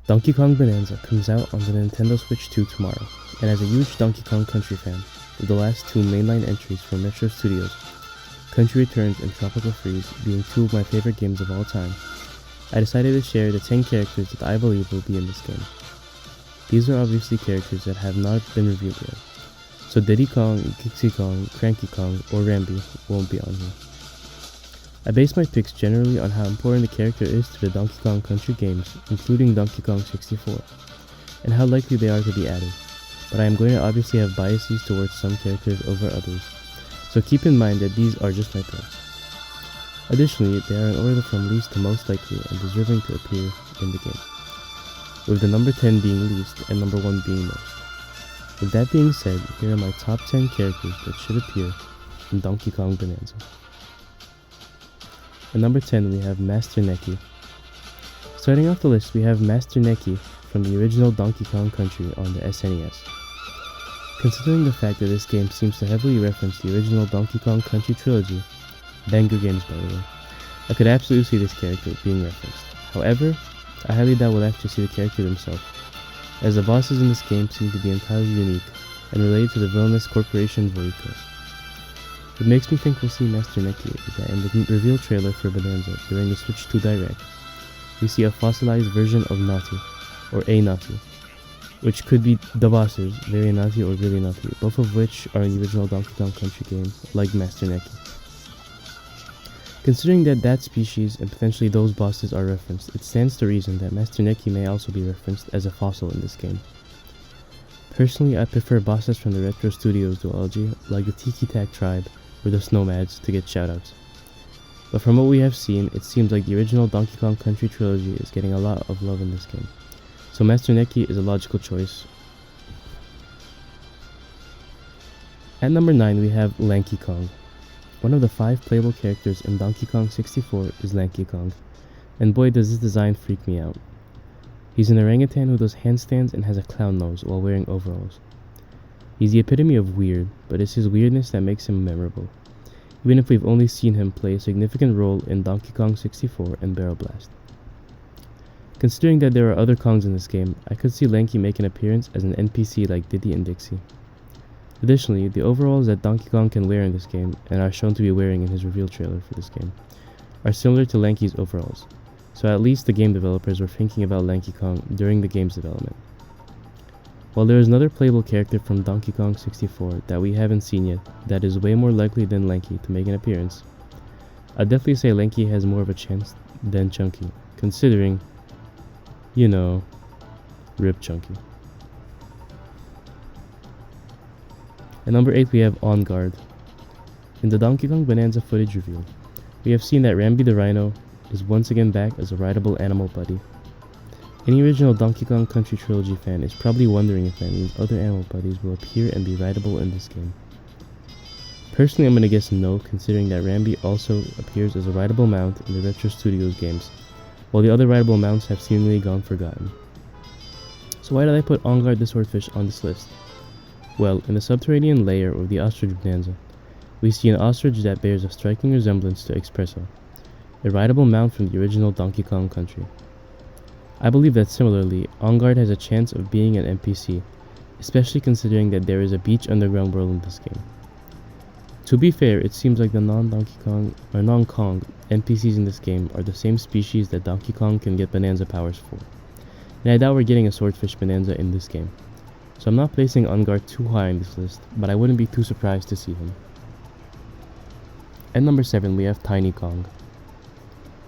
Donkey Kong Bonanza comes out on the Nintendo Switch 2 tomorrow, and as a huge Donkey Kong Country fan, with the last two mainline entries from Retro Studios, Country Returns and Tropical Freeze being two of my favorite games of all time, I decided to share the 10 characters that I believe will be in this game. These are obviously characters that have not been revealed yet, so Diddy Kong, Dixie Kong, Cranky Kong, or Rambi won't be on here. I base my picks generally on how important the character is to the Donkey Kong Country games, including Donkey Kong 64, and how likely they are to be added, but I am going to obviously have biases towards some characters over others, so keep in mind that these are just my picks. Additionally, they are in order from least to most likely and deserving to appear in the game, with the number 10 being least and number 1 being most. With that being said, here are my top 10 characters that should appear in Donkey Kong Bonanza. At number 10 we have Master Neki. Starting off the list we have Master Neki from the original Donkey Kong Country on the SNES. Considering the fact that this game seems to heavily reference the original Donkey Kong Country trilogy, banger games by the way, I could absolutely see this character being referenced. However, I highly doubt we'll actually see the character himself, as the bosses in this game seem to be entirely unique and related to the villainous corporation Voico. What makes me think we'll see Master Neki is that in the reveal trailer for Bananza during the Switch 2 Direct, we see a fossilized version of Naughty, or A Naughty, which could be the bosses, Very Naughty or Really Naughty, both of which are in the original Donkey Kong Country game, like Master Neki. Considering that species and potentially those bosses are referenced, it stands to reason that Master Neki may also be referenced as a fossil in this game. Personally, I prefer bosses from the Retro Studios duology, like the Tiki Tak Tribe or the Snowmads, to get shoutouts. But from what we have seen, it seems like the original Donkey Kong Country trilogy is getting a lot of love in this game, so Master Neki is a logical choice. At number 9 we have Lanky Kong. One of the 5 playable characters in Donkey Kong 64 is Lanky Kong, and boy does this design freak me out. He's an orangutan who does handstands and has a clown nose while wearing overalls. He's the epitome of weird, but it's his weirdness that makes him memorable, even if we've only seen him play a significant role in Donkey Kong 64 and Barrel Blast. Considering that there are other Kongs in this game, I could see Lanky make an appearance as an NPC like Diddy and Dixie. Additionally, the overalls that Donkey Kong can wear in this game, and are shown to be wearing in his reveal trailer for this game, are similar to Lanky's overalls, so at least the game developers were thinking about Lanky Kong during the game's development. While there is another playable character from Donkey Kong 64 that we haven't seen yet that is way more likely than Lanky to make an appearance, I'd definitely say Lanky has more of a chance than Chunky, considering, you know, Rip Chunky. At number 8 we have On Guard. In the Donkey Kong Bonanza footage reveal, we have seen that Rambi the Rhino is once again back as a rideable animal buddy. Any original Donkey Kong Country trilogy fan is probably wondering if that means other animal buddies will appear and be rideable in this game. Personally, I'm gonna guess no, considering that Rambi also appears as a rideable mount in the Retro Studios games, while the other rideable mounts have seemingly gone forgotten. So why did I put On Guard the Swordfish on this list? Well, in the subterranean layer of the Ostrich Bonanza, we see an ostrich that bears a striking resemblance to Expresso, a rideable mount from the original Donkey Kong Country. I believe that similarly, On Guard has a chance of being an NPC, especially considering that there is a beach underground world in this game. To be fair, it seems like the non-Donkey Kong or non-Kong NPCs in this game are the same species that Donkey Kong can get Bonanza powers for, and I doubt we're getting a Swordfish Bonanza in this game. So I'm not placing On Guard too high on this list, but I wouldn't be too surprised to see him. At number 7 we have Tiny Kong.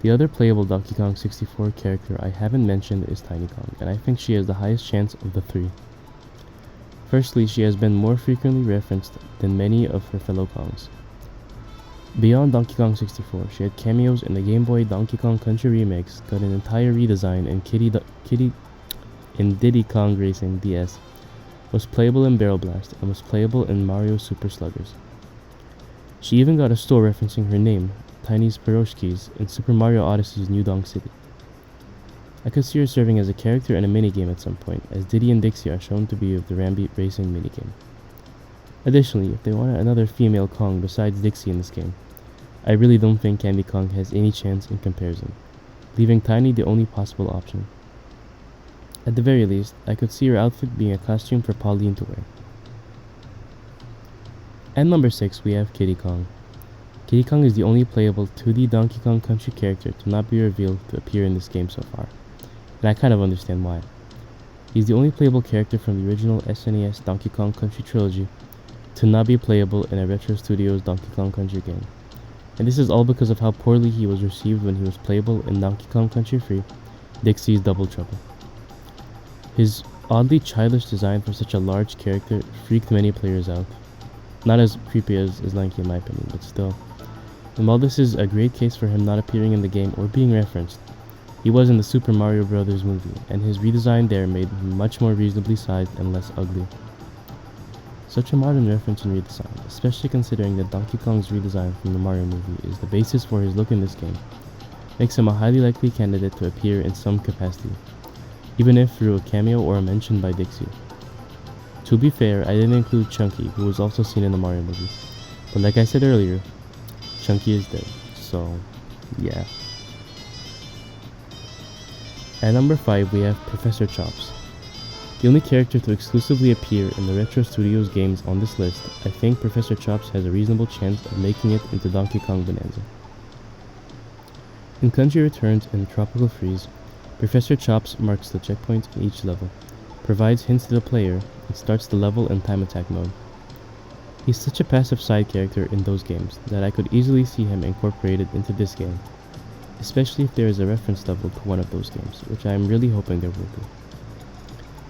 The other playable Donkey Kong 64 character I haven't mentioned is Tiny Kong, and I think she has the highest chance of the 3. Firstly, she has been more frequently referenced than many of her fellow Kongs. Beyond Donkey Kong 64, she had cameos in the Game Boy Donkey Kong Country remakes, got an entire redesign in Diddy Kong Racing DS, was playable in Barrel Blast, and was playable in Mario Super Sluggers. She even got a store referencing her name, Tiny's Piroshkis, in Super Mario Odyssey's New Donk City. I could see her serving as a character in a minigame at some point, as Diddy and Dixie are shown to be of the Rambi Racing minigame. Additionally, if they wanted another female Kong besides Dixie in this game, I really don't think Candy Kong has any chance in comparison, leaving Tiny the only possible option. At the very least, I could see her outfit being a costume for Pauline to wear. At number 6, we have Kiddy Kong. Kiddy Kong is the only playable 2D Donkey Kong Country character to not be revealed to appear in this game so far, and I kind of understand why. He's the only playable character from the original SNES Donkey Kong Country trilogy to not be playable in a Retro Studios Donkey Kong Country game. And this is all because of how poorly he was received when he was playable in Donkey Kong Country Free, Dixie's Double Trouble. His oddly childish design for such a large character freaked many players out. Not as creepy as Lanky in my opinion, but still. And while this is a great case for him not appearing in the game or being referenced, he was in the Super Mario Bros. Movie, and his redesign there made him much more reasonably sized and less ugly. Such a modern reference and redesign, especially considering that Donkey Kong's redesign from the Mario movie is the basis for his look in this game, makes him a highly likely candidate to appear in some capacity, even if through a cameo or a mention by Dixie. To be fair, I didn't include Chunky, who was also seen in the Mario movie, but like I said earlier, Chunky is dead, so yeah. At number 5, we have Professor Chops. The only character to exclusively appear in the Retro Studios games on this list, I think Professor Chops has a reasonable chance of making it into Donkey Kong Bonanza. In Country Returns and Tropical Freeze, Professor Chops marks the checkpoint in each level, provides hints to the player, and starts the level in time attack mode. He's such a passive side character in those games that I could easily see him incorporated into this game, especially if there is a reference level to one of those games, which I am really hoping there will be.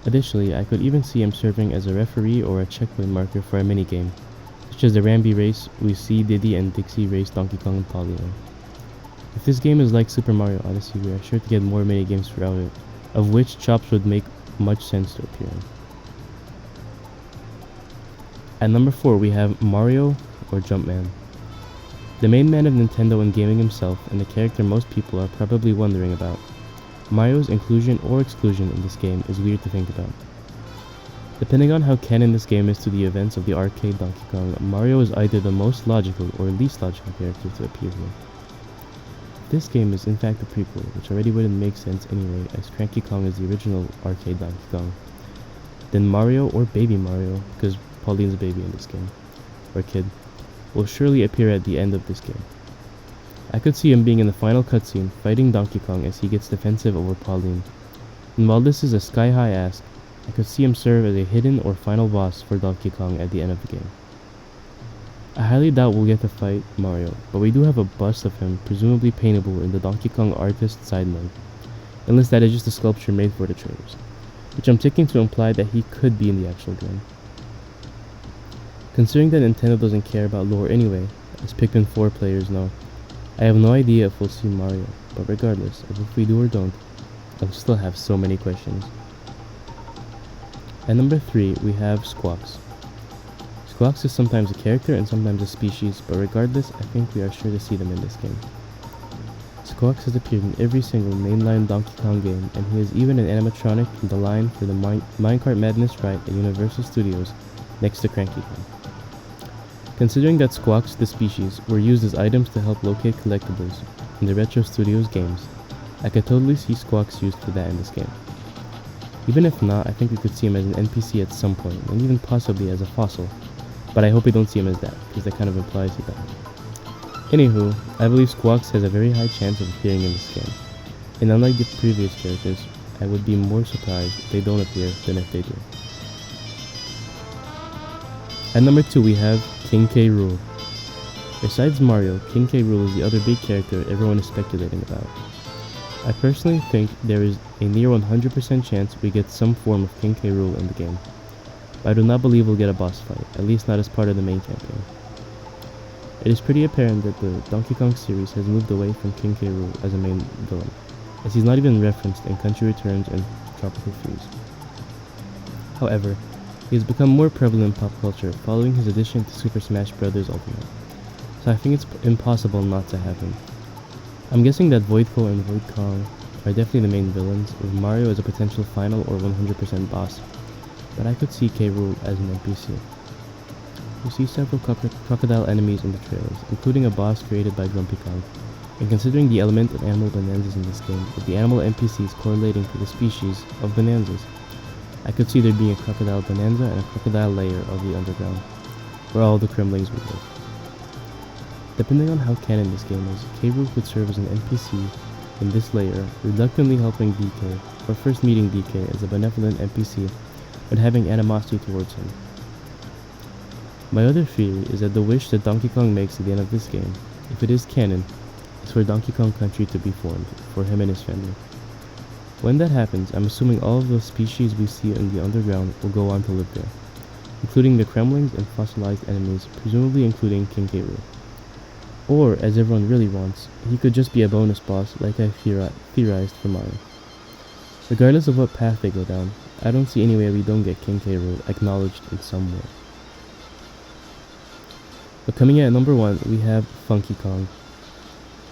Additionally, I could even see him serving as a referee or a checkpoint marker for a minigame, such as the Rambi race we see Diddy and Dixie race Donkey Kong and Paulie in. If this game is like Super Mario Odyssey, we are sure to get more minigames throughout it, of which Chops would make much sense to appear in. At number 4, we have Mario or Jumpman. The main man of Nintendo in gaming himself, and the character most people are probably wondering about. Mario's inclusion or exclusion in this game is weird to think about. Depending on how canon this game is to the events of the arcade Donkey Kong, Mario is either the most logical or least logical character to appear here. This game is in fact a prequel, which already wouldn't make sense anyway, as Cranky Kong is the original arcade Donkey Kong. Then Mario or Baby Mario, because Pauline's a baby in this game, or kid, will surely appear at the end of this game. I could see him being in the final cutscene, fighting Donkey Kong as he gets defensive over Pauline. And while this is a sky-high ask, I could see him serve as a hidden or final boss for Donkey Kong at the end of the game. I highly doubt we'll get to fight Mario, but we do have a bust of him, presumably paintable in the Donkey Kong Artist side mode, unless that is just a sculpture made for the trailers, which I'm taking to imply that he could be in the actual game. Considering that Nintendo doesn't care about lore anyway, as Pikmin 4 players know, I have no idea if we'll see Mario, but regardless of if we do or don't, I'll still have so many questions. At number 3, we have Squawks. Squawks is sometimes a character and sometimes a species, but regardless, I think we are sure to see them in this game. Squawks has appeared in every single mainline Donkey Kong game, and he is even an animatronic in the line for the Minecart Madness ride at Universal Studios next to Cranky Kong. Considering that Squawks, the species, were used as items to help locate collectibles in the Retro Studios games, I could totally see Squawks used for that in this game. Even if not, I think we could see him as an NPC at some point, and even possibly as a fossil, but I hope we don't see him as that, because that kind of implies he died. Anywho, I believe Squawks has a very high chance of appearing in this game, and unlike the previous characters, I would be more surprised if they don't appear than if they do. At number 2, we have King K. Rool. Besides Mario, King K. Rool is the other big character everyone is speculating about. I personally think there is a near 100% chance we get some form of King K. Rool in the game, but I do not believe we'll get a boss fight, at least not as part of the main campaign. It is pretty apparent that the Donkey Kong series has moved away from King K. Rool as a main villain, as he's not even referenced in Country Returns and Tropical Freeze. However, he has become more prevalent in pop culture following his addition to Super Smash Bros. Ultimate, so I think it's impossible not to have him. I'm guessing that Voidco and Void Kong are definitely the main villains, with Mario as a potential final or 100% boss, but I could see K. Rool as an NPC. We see several crocodile enemies in the trailers, including a boss created by Grumpy Kong, And considering the element of animal bonanzas in this game, with the animal NPCs correlating to the species of bonanzas, I could see there being a crocodile bonanza and a crocodile layer of the underground, where all the Kremlings would live. Depending on how canon this game is, K. Rool could serve as an NPC in this layer, reluctantly helping DK, or first meeting DK as a benevolent NPC, but having animosity towards him. My other theory is that the wish that Donkey Kong makes at the end of this game, if it is canon, is for Donkey Kong Country to be formed, for him and his family. When that happens, I'm assuming all of the species we see in the underground will go on to live there, including the Kremlings and fossilized enemies, presumably including King K. Rool. Or, as everyone really wants, he could just be a bonus boss like I theorized for Mario. Regardless of what path they go down, I don't see any way we don't get King K. Rool acknowledged in some way. But coming in at number 1, we have Funky Kong.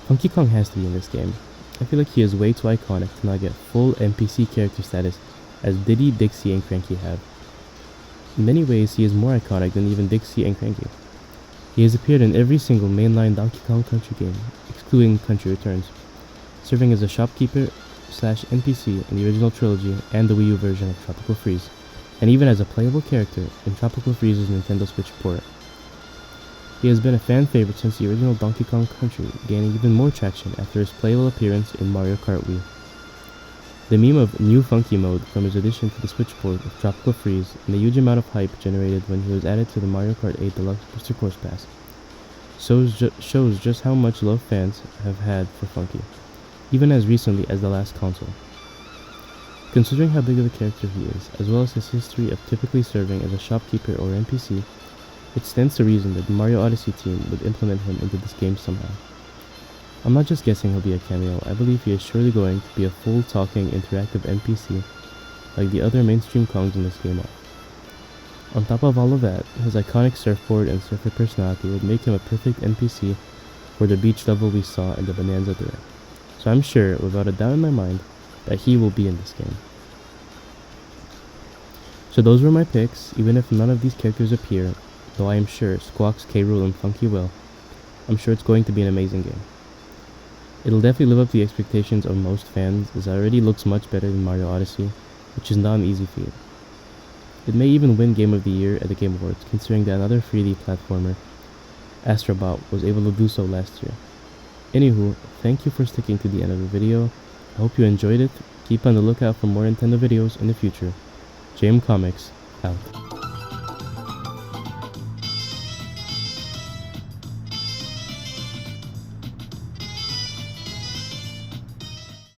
Funky Kong has to be in this game. I feel like he is way too iconic to not get full NPC character status as Diddy, Dixie, and Cranky have. In many ways, he is more iconic than even Dixie and Cranky. He has appeared in every single mainline Donkey Kong Country game, excluding Country Returns, serving as a shopkeeper/NPC in the original trilogy and the Wii U version of Tropical Freeze, and even as a playable character in Tropical Freeze's Nintendo Switch port. He has been a fan favorite since the original Donkey Kong Country, gaining even more traction after his playable appearance in Mario Kart Wii. The meme of New Funky Mode from his addition to the Switch port of Tropical Freeze and the huge amount of hype generated when he was added to the Mario Kart 8 Deluxe Booster Course Pass shows just how much love fans have had for Funky, even as recently as the last console. Considering how big of a character he is, as well as his history of typically serving as a shopkeeper or NPC, it stands to reason that the Mario Odyssey team would implement him into this game somehow. I'm not just guessing he'll be a cameo, I believe he is surely going to be a full talking interactive NPC like the other mainstream Kongs in this game are. On top of all of that, his iconic surfboard and surfer personality would make him a perfect NPC for the beach level we saw in the Bananza Direct. So I'm sure, without a doubt in my mind, that he will be in this game. So those were my picks, even if none of these characters appear, though I am sure Squawks, K. Rool, and Funky will. I'm sure it's going to be an amazing game. It'll definitely live up to the expectations of most fans, as it already looks much better than Mario Odyssey, which is not an easy feat. It may even win Game of the Year at the Game Awards, considering that another 3D platformer, Astrobot, was able to do so last year. Anywho, thank you for sticking to the end of the video. I hope you enjoyed it. Keep on the lookout for more Nintendo videos in the future. JM Comics, out.